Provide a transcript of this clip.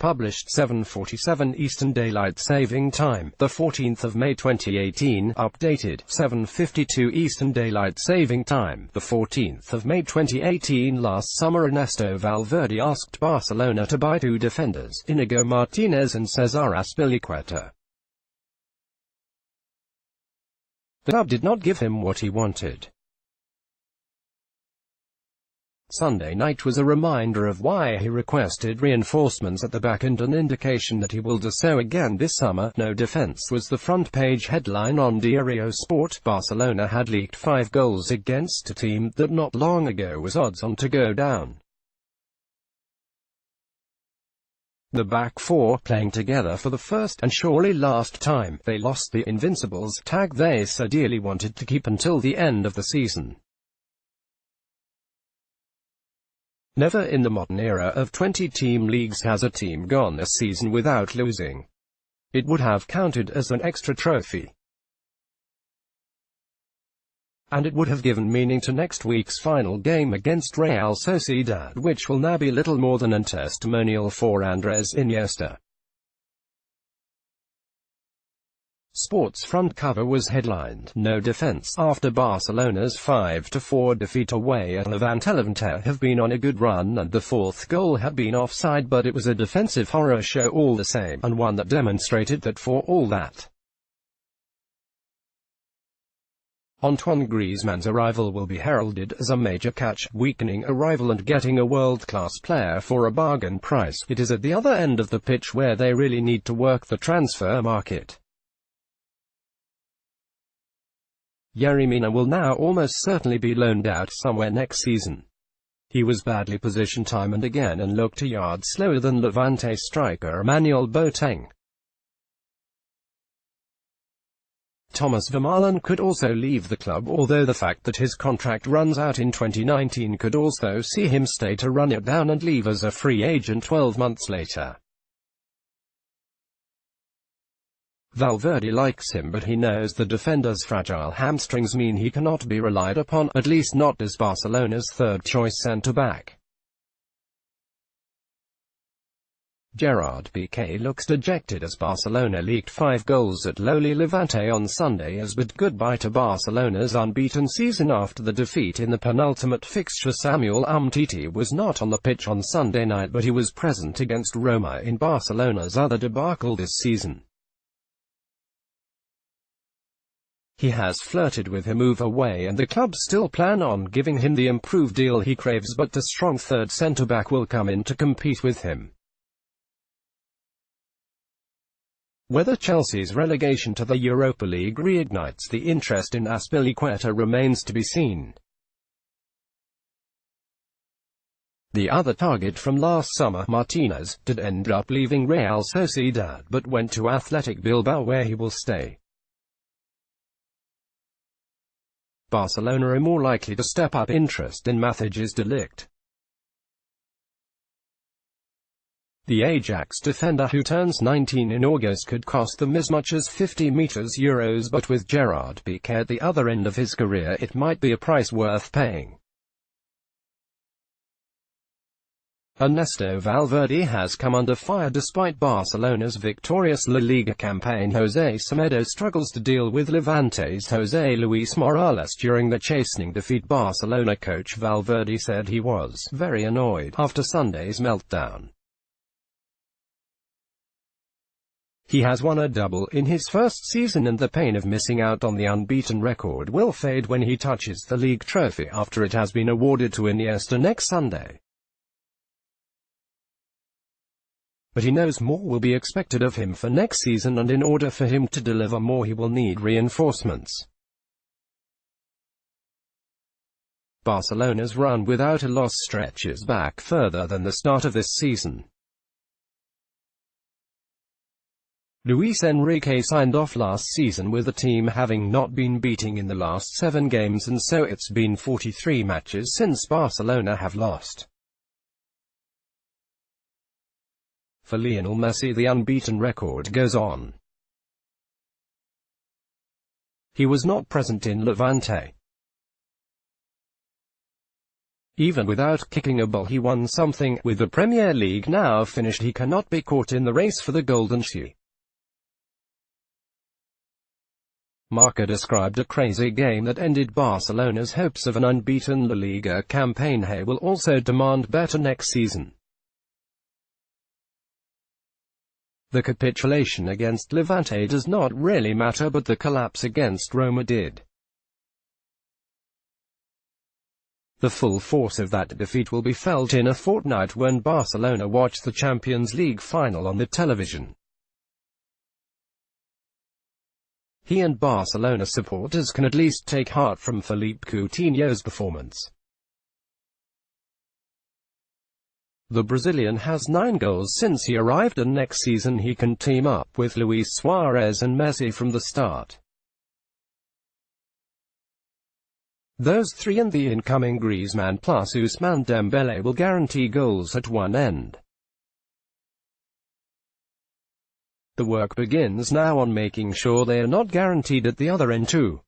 published 7:47 Eastern Daylight Saving Time, the 14th of May 2018, updated 7:52 Eastern Daylight Saving Time, the 14th of May 2018. Last summer Ernesto Valverde asked Barcelona to buy two defenders, Inigo Martinez and Cesar Azpilicueta. The club did not give him what he wanted. Sunday night was a reminder of why he requested reinforcements at the back and an indication that he will do so again this summer. No defense was the front page headline on Diario Sport. Barcelona had leaked 5 goals against a team that not long ago was odds on to go down. The back four, playing together for the first and surely last time, they lost the Invincibles, tag they so dearly wanted to keep until the end of the season. Never in the modern era of 20-team leagues has a team gone a season without losing. It would have counted as an extra trophy. And it would have given meaning to next week's final game against Real Sociedad, which will now be little more than a testimonial for Andres Iniesta. Sports front cover was headlined, "No defense," after Barcelona's 5-4 defeat away at Levante. Levante have been on a good run and the fourth goal had been offside, but it was a defensive horror show all the same, and one that demonstrated that for all that, Antoine Griezmann's arrival will be heralded as a major catch, weakening a rival and getting a world-class player for a bargain price. It is at the other end of the pitch where they really need to work the transfer market. Yerry Mina will now almost certainly be loaned out somewhere next season. He was badly positioned time and again and looked a yard slower than Levante striker Emmanuel Boateng. Thomas Vermaelen could also leave the club, although the fact that his contract runs out in 2019 could also see him stay to run it down and leave as a free agent 12 months later. Valverde likes him, but he knows the defender's fragile hamstrings mean he cannot be relied upon, at least not as Barcelona's third-choice centre-back. Gerard Piqué looks dejected as Barcelona leaked 5 goals at lowly Levante on Sunday as bid goodbye to Barcelona's unbeaten season after the defeat in the penultimate fixture. Samuel Umtiti was not on the pitch on Sunday night, but he was present against Roma in Barcelona's other debacle this season. He has flirted with a move away and the club still plan on giving him the improved deal he craves, but the strong third centre-back will come in to compete with him. Whether Chelsea's relegation to the Europa League reignites the interest in Azpilicueta remains to be seen. The other target from last summer, Martinez, did end up leaving Real Sociedad but went to Athletic Bilbao where he will stay. Barcelona are more likely to step up interest in Matthijs de Ligt. The Ajax defender, who turns 19 in August, could cost them as much as €50 million, but with Gerard Piqué at the other end of his career it might be a price worth paying. Ernesto Valverde has come under fire despite Barcelona's victorious La Liga campaign. José Semedo struggles to deal with Levante's José Luis Morales during the chastening defeat. Barcelona coach Valverde said he was very annoyed after Sunday's meltdown. He has won a double in his first season and the pain of missing out on the unbeaten record will fade when he touches the league trophy after it has been awarded to Iniesta next Sunday. But he knows more will be expected of him for next season, and in order for him to deliver more he will need reinforcements. Barcelona's run without a loss stretches back further than the start of this season. Luis Enrique signed off last season with the team having not been beating in the last 7 games, and so it's been 43 matches since Barcelona have lost. For Lionel Messi the unbeaten record goes on. He was not present in Levante. Even without kicking a ball he won something. With the Premier League now finished, he cannot be caught in the race for the Golden Shoe. Marca described a crazy game that ended Barcelona's hopes of an unbeaten La Liga campaign. He will also demand better next season. The capitulation against Levante does not really matter, but the collapse against Roma did. The full force of that defeat will be felt in a fortnight when Barcelona watch the Champions League final on the television. He and Barcelona supporters can at least take heart from Philippe Coutinho's performance. The Brazilian has 9 goals since he arrived, and next season he can team up with Luis Suarez and Messi from the start. Those three and the incoming Griezmann plus Ousmane Dembele will guarantee goals at one end. The work begins now on making sure they are not guaranteed at the other end too.